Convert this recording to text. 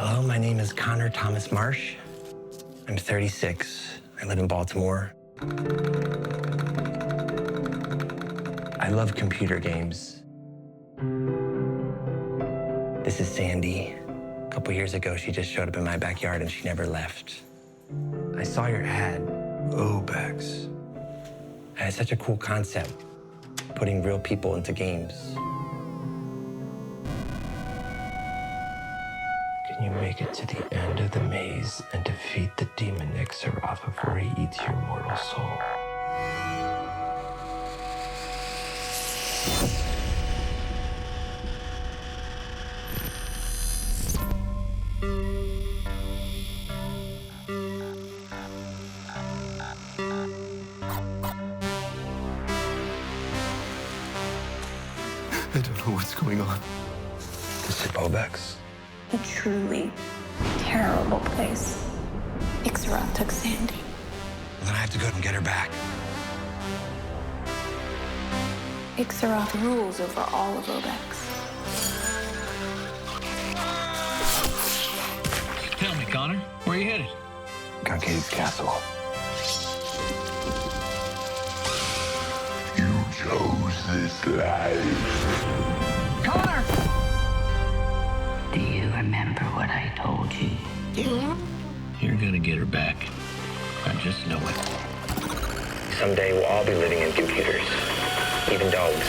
Hello, my name is Conor Thomas Marsh. I'm 36. I live in Baltimore. I love computer games. This is Sandy. A couple years ago, she just showed up in my backyard and she never left. I saw your ad, Obex. It had such a cool concept, putting real people into games. Can you make it to the end of the maze and defeat the demon Ixaroth before he eats your mortal soul? I don't know what's going on. This is Obex. A truly terrible place. Ixaroth took Sandy. Well, then I have to go and get her back. Ixaroth rules over all of Obex. Tell me, Connor, where are you headed? Concaved Castle. You chose this life. Connor! Do you remember what I told you? You're gonna get her back. I just know it. Someday we'll all be living in computers, even dogs.